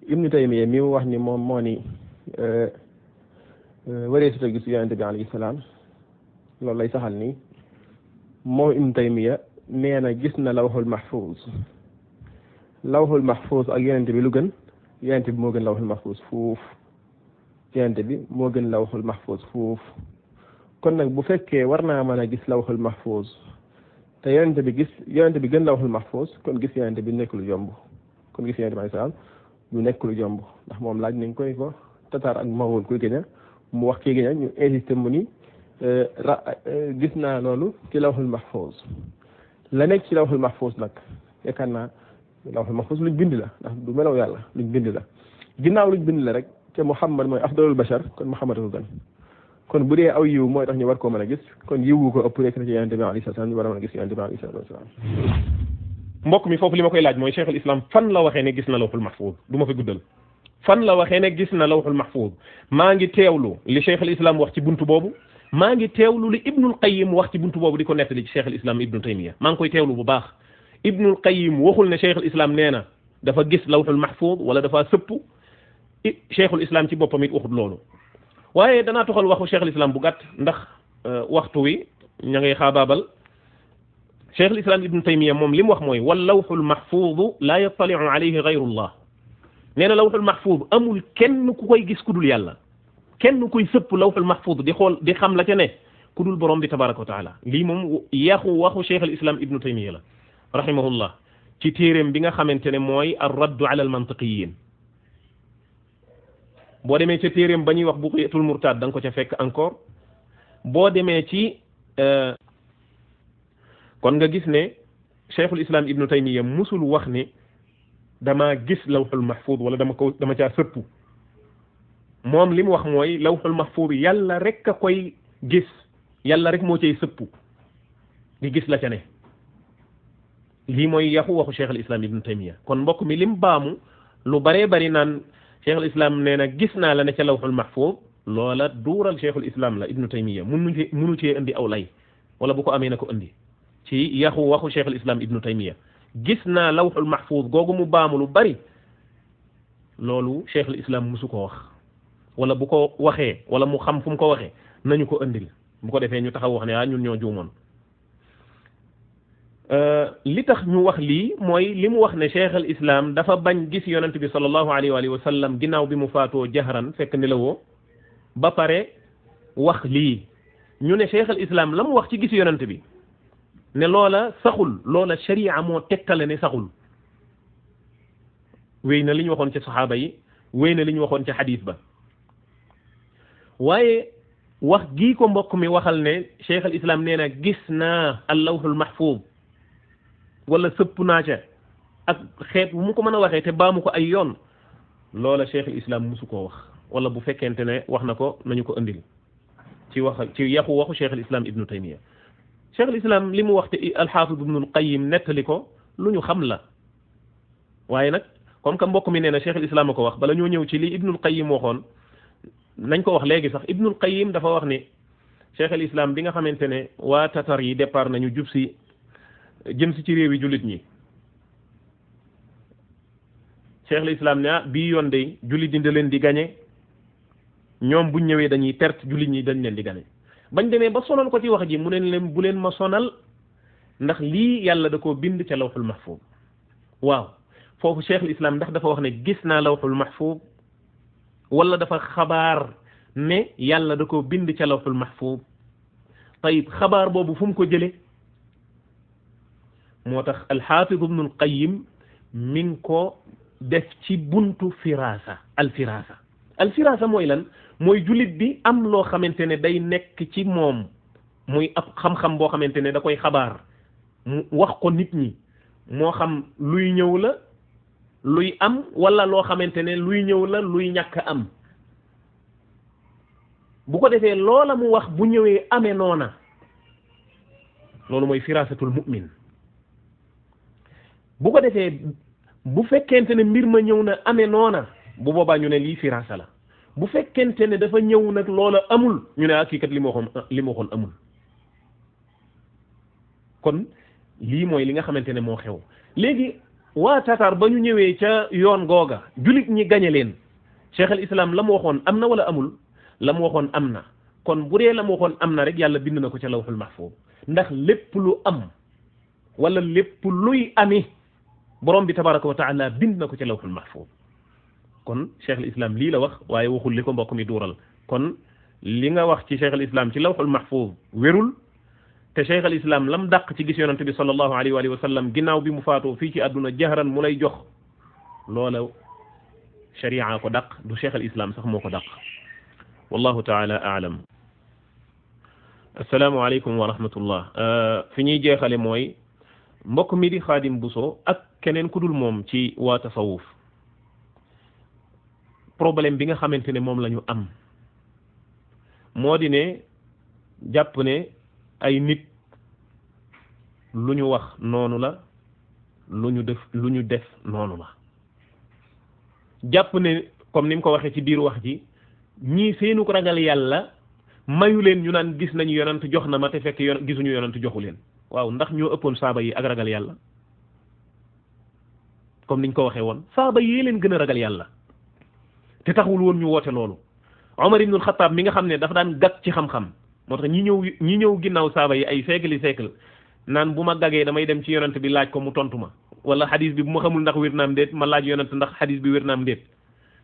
[SPEAKER 3] ibnu taymiya mi mu wax ni moom moo ni wareetut a gis yonente bi alayhi salaam loolu lay saxal ni moom ibnu taymiya nee na gis na lawhul mahfuz ak yonente bi lu gën yonente bi moo gën lawhul mahfuz fuuf yonente bi moo gën lawhul mahfuz fuuf kon nag bu fekkee war naa mën a gis lawhul mahfuz te yonente bi gën lawhul mahfuz kon gis yonente bi nekk lu yomb kon gis yonente bi alayhi salaam du nekk lu yomb ndax moom laaj nañ koy ko Tatar ak Maghol kuy gën a mu wax kii gën a ñu insisté mu ni gis naa loolu ci lawhul mahfuz la nekk ci lawhul mahfuz nag yaakaar naa lawhul mahfuz luñ bind la ndax du melaw yàlla luñ bind la ginnaaw luñ bind la rek te Muhammad mooy afdalul bashar kon Muhammad ko gën kon bu dee aw yiw mooy tax ñu war koo mën a gis kon yiwu ko ëpp rek na ci yonente bi alayhi salaam ñu war a mën a gis yonente bi alayhi salaam.
[SPEAKER 2] mbokk mi foofu li ma koy laaj mooy Cheikh al Islam fan la waxee ne gis na lawhul mahfuz du ma fi guddal fan la waxee ne gis na lawhul mahfuz maa ngi teewlu li Cheikh al Islam wax ci buntu boobu maa ngi teewlu li Ibnul Qayyim wax ci buntu boobu di ko nettali ci Cheikh al Islam Ibnu Taymiya maa ngi koy teewlu bu baax Ibnul Qayyim waxul ne Cheikh al Islam nee na dafa gis lawhul mahfuz wala dafa sëpp Cheikh al Islam ci boppam it waxut loolu waaye danaa toxal waxu Cheikh al Islam bu gàtt ndax waxtu wi ña ngay xaabaabal Cheikh al Islam Ibnu Taymiya moom li mu wax mooy wal lawhul mahfuz la yattali'u alayhi ghayrullah nee na lawhul mahfuz amul kenn ku koy gis ku dul yàlla kenn kuy sëpp lawhul mahfuz di xool di xam la ca ne ku dul borom bi tabaraka wa taala lii moom yaxu waxu Cheikh al Islam Ibnu Taymiya la rahimahullah ci téeréem bi nga xamante ne mooy ar-radd ala al-mantiqiyin boo demee ca téeréem ba ñuy wax bughyatul murtad da nga ko ca fekk encore boo demee ci kon nga gis ne Cheikhul Islam Ibnu Taymiya musul wax ne dama gis lawhul mahfuz wala dama caa sëpp moom li mu wax mooy lawhul mahfuz yàlla rek a koy gis yàlla rek moo cay sëpp di gis la ca ne lii mooy yaxu waxu Cheikh al Islam Ibnu Taymiya kon mbokk mi lim baamu lu baree bari naan Cheikh al Islam nee na gis naa la ne ca lawhul mahfuz loola duural Cheikh al Islam la Ibnu Taymiya munu cee indi aw lay wala bu ko amee na ko indi ci yaxu waxu Cheikh al Islam Ibnu Taymiya gis naa lawhul mahfuz googu mu baamu lu bari loolu Cheikh al Islam musu ko wax wala bu ko waxee wala mu xam fu mu ko waxee nañu ko indil bu ko defee ñu taxaw wax ne ñun ñoo juumoon li tax ñu wax lii mooy li mu wax ne Cheikh al Islam dafa bañ gis yonent bi sallallahu alayhi wa sallam ginnaaw bi mu faatoo jahran fekk ni la woo ba pare wax lii ñu ne Cheikh al Islam la mu wax ci gis yonent bi ne loola saxul loola sharia moo tegtale ne saxul wéy na li ñu waxoon ci saxaaba yi wéy na li ñu waxoon ci xadiis ba waaye wax gii ko mbokk mi waxal ne Cheikh al Islam nee na gis naa al lawhul mahfuz wala sëpp naa ca ak xeet bu mu ko mën a waxee te baamu ko ay yoon loola Cheikh al Islam musu koo wax wala bu fekkente ne wax na ko nañu ko andil ci yaxu waxu Cheikh al Islam Ibnu Taymiya Cheikh al Islam li mu wax te al-Hafiz Ibnul Qayyim nettali ko lu ñu xam la waaye nag comme que mbokk mi nee na Cheikh al Islam a ko wax bala ñoo ñëw ci li Ibnul Qayyim waxoon nañ ko wax léegi sax Ibnul Qayyim dafa wax ni Cheikh al Islam bi nga xamante ne waa tatar yi départ nañu jub si jëm si ci réew yi jullit ñi Cheikh al Islam ne bii yoon de jullit ñi da leen di gañe ñoom buñ ñëwee dañuy perte jullit ñi dañ leen di gañe bañ demee ba sonal ko ci wax ji mu ne leen bu leen ma sonal ndax lii yàlla da koo bind ca lawhul mahfuz waaw foofu Cheikh al Islam ndax dafa wax ne gis naa lawhul mahfuz wala dafa xabaar ne yàlla da koo bind ca lawhul mahfuz tayib xabaar boobu fu mu ko jële moo tax al-Hafiz Ibnul Qayyim mi ngi ko def ci buntu firasa al firasa mooy lan mooy jullit bi am loo xamante ne day nekk ci moom muy ab xam-xam boo xamante ne da koy xabaar mu wax ko nit ñi moo xam luy ñëw la luy am wala loo xamante ne luy ñëw la luy ñàkk am bu ko defee loola mu wax bu ñëwee amee noona loolu mooy firasatul mu'min bu ko defee bu fekkente ne mbir ma ñëw na amee noona bu boobaa ñu ne lii firasa la bu fekkente ne dafa ñëw nag loola amul ñu ne kii kat li ma waxoon amul kon lii mooy li nga xamante ne moo xew léegi waa tatar ba ñu ñëwee ca yoon googa julit ñi gañe leen Cheikh al Islam la mu waxoon am na wala amul la mu waxoon am na kon bu dee la mu waxoon am na rek yàlla bind na ko ca lawhul mahfuz ndax lépp lu am wala lépp luy ami borom bi tabaraka wa taala bind na ko ca lawhul mahfuz kon Cheikh al Islam lii la wax waaye waxul li ko mbokk mi duural kon li nga wax ci Cheikh al Islam ci lawhul mahfuz wérul te Cheikh al Islam lam dàq ci gis yonante bi sallallahu alayhi wa sallam ginnaaw bi mu faatoo fii ci àdduna jahran mu lay jox loola sharia ko dàq du Cheikh al Islam sax moo ko dàq wallahu taala aalam assalaamu aleykum wa rahmatullah fi ñuy jeexale mooy mbokk mi di Xaadim Buso ak keneen ku dul moom ci waa tasawuf problème bi nga xamante ne moom la ñu am moo di ne jàpp ne ay nit lu ñu wax noonu la lu ñu def noonu la jàpp ne comme ni mu ko waxee ci biir wax ji ñii seenu ko ragal yàlla mayu leen ñu naan gis nañu yonent jox na ma te fekk gisuñu yonent joxu leen waaw ndax ñoo ëppoon saaba yi ak ragal yàlla comme niñ ko waxee woon saaba yi leen gën a ragal yàlla te taxul woon ñu woote loolu Omar ibnul Xattaab mi nga xam ne dafa daan gàtt ci xam-xam moo tax ñi ñëw ginnaaw saaba yi ay siècle naan bu ma gagee damay dem ci yonent bi laaj ko mu tontu ma wala xadis bi bu ma xamul ndax wér naam déet ma laaj yonent ndax xadis bi wér naam déet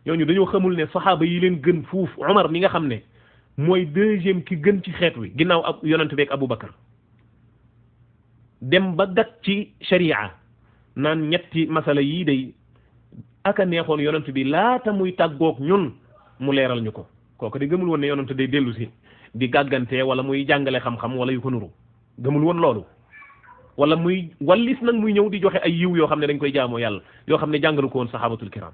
[SPEAKER 2] ñooñu dañoo xamul ne saxaaba yi leen gën fuuf Omar mi nga xam ne mooy deuxième ki gën ci xeet wi ginnaaw ab yonent beeg Abu Bakar dem ba gat ci sharia naan ñetti masala yii day aka neexoon yonent bi laata muy tàggoog ñun mu leeral ñu ko kooku di gëmul woon ne yonent day dellu si di gàggante wala muy jàngale xam-xam wala yu ko nuru gëmul woon loolu wala muy wallis nag muy ñëw di joxe ay yiw yoo xam ne dañ koy jaamoo yàlla yoo xam ne jàngalu ko woon saxaabatul kiram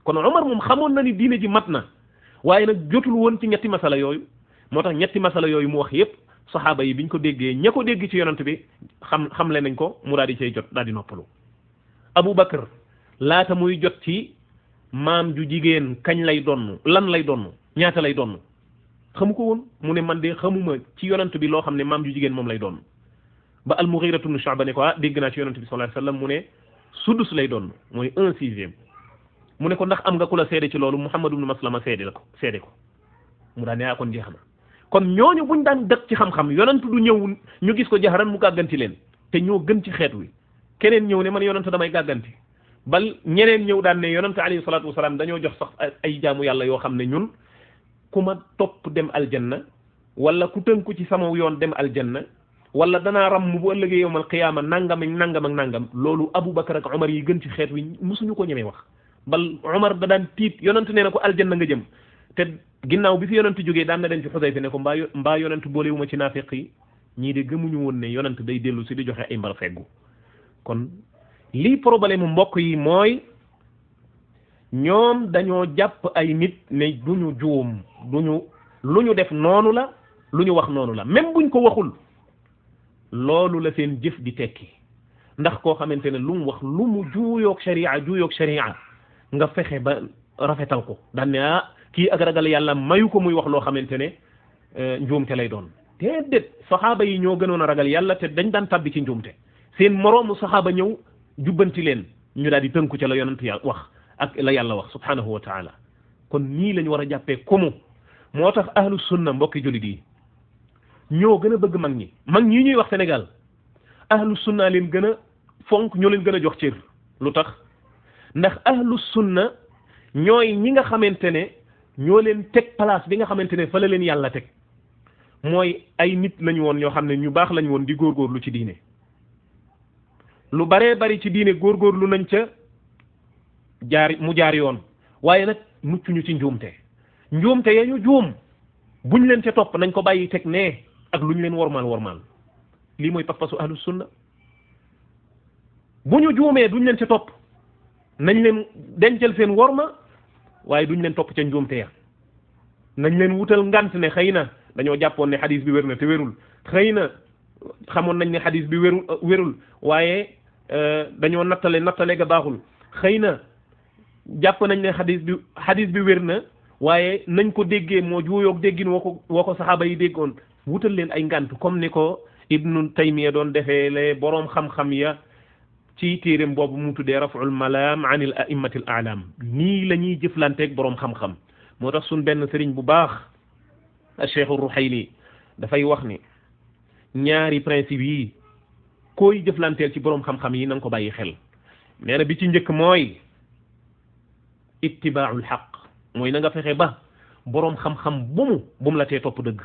[SPEAKER 2] kon Omar moom xamoon na ni diine ji mat na waaye nag jotul woon ci ñetti masala yooyu moo tax ñetti masala yooyu mu wax yépp saxaaba yi biñ ko déggee ña ko dégg ci yonent bi xamle nañ ko mu daal di cay jot daal di noppalu Abu Bakar laata muy jot ci maam ju jigéen kañ lay donn lan lay donn ñaata lay donn xamu ko woon mu ne man de xamuma ci yonent bi loo xam ne maam ju jigéen moom lay donn ba al-Mughira ibn Shu'ba ne ko dégg naa ci yonent bi sallallahu alayhi wasallam mu ne sudus lay donn mooy 1/6 mu ne ko ndax am nga ku la seede ci loolu Muhammad ibn Maslama seede ko mu daan ne kon jeex na kon ñooñu buñ daan dëkk ci xam-xam yonent du ñëw ñu gis ko jaxaran mu gàgganti leen te ñoo gën ci xeet wi keneen ñëw ne man yonent damay gàgganti bal ñeneen ñëw daan ne yonent alayhi salaatu wasalaam dañoo jox sax ay jaamu yàlla yoo xam ne ñun ku ma topp dem aljanna wala ku tënku ci sama yoon dem aljanna wala danaa ram bu ëllëgee yawmal qiyaama nangam ak nangam ak nangam loolu Aboubacar ak Omar yi gën ci xeet wi musuñu ko ñemee wax bal Omar da daan tiit yonent nee na ko aljanna nga jëm te ginnaaw bi fi yonent jógee daan na dem ci Xusayfa ne ko mbaa yonent boolewuma ci naafiq yi ñii de gëmuñu woon ne yonent day dellu si di joxe ay mbar feggu kon lii problème mu mbokk yi mooy ñoom dañoo jàpp ay nit ne duñu juum duñu lu ñu def noonu la lu ñu wax noonu la même buñ ko waxul loolu la seen jëf di tekki ndax koo xamante ne lu mu wax lu mu juuyoog sharia nga fexe ba rafetal ko daan ne kii ak ragal yàlla mayu ko muy wax loo xamante ne njuumte lay doon déedéet saxaaba yi ñoo gënoon a ragal yàlla te dañ daan tabbi ci njuumte seen moroomu saxaaba ñëw jubbanti leen ñu daal di tënku ca la yonent yàlla wax ak la yàlla wax subhanahu wa taala kon nii lañ war a jàppee komu moo tax ahlu sunna mbokki jullit yi ñoo gën a bëgg mag ñi ñuy wax Sénégal ahlu sunna leen gën a fonk ñoo leen gën a jox cër lu tax ndax ahlu sunna ñooy ñi nga xamante ne ñoo leen teg place bi nga xamante ne fa la leen yàlla teg mooy ay nit lañu woon ñoo xam ne ñu baax lañu woon di góorgóorlu ci diine lu baree bari ci diine góorgóorlu nañ ca mu jaar yoon waaye nag mucc ñu ci njuumte ya ñu juum buñ leen ca topp nañ ko bàyyi teg nee ak lu ñu leen wormaal lii mooy pas-pasu ahlu sunna bu ñu juumee duñ leen ca topp nañ leen dencal seen worma waaye duñ leen topp ca njuumte ya nañ leen wutal ngant ne xëy na dañoo jàppoon ne xadis bi wér na te wérul xëy na xamoon nañ ne xadis bi wérul waaye dañoo nattale ga baaxul xëy na jàpp nañ ne xadis bi wér na waaye nañ ko déggee moo juuyoog déggin woo ko saxaaba yi déggoon wutal leen ay ngant comme ni ko Ibnu Taymiya doon defee le boroom xam-xam ya ci téeréem boobu mu tuddee raf'ul malaam anil a'immatil a'lam nii la ñuy jëflanteeg boroom xam-xam moo tax suñ benn sëriñ bu baax Cheikh Ruhayli dafay wax ni ñaari principe yi koy jëflanteel ci boroom xam-xam yi na nga ko bàyyi xel nee na bi ci njëkk mooy ittibaa'ul haqq mooy na nga fexe ba boroom xam-xam bu mu la tee topp dëgg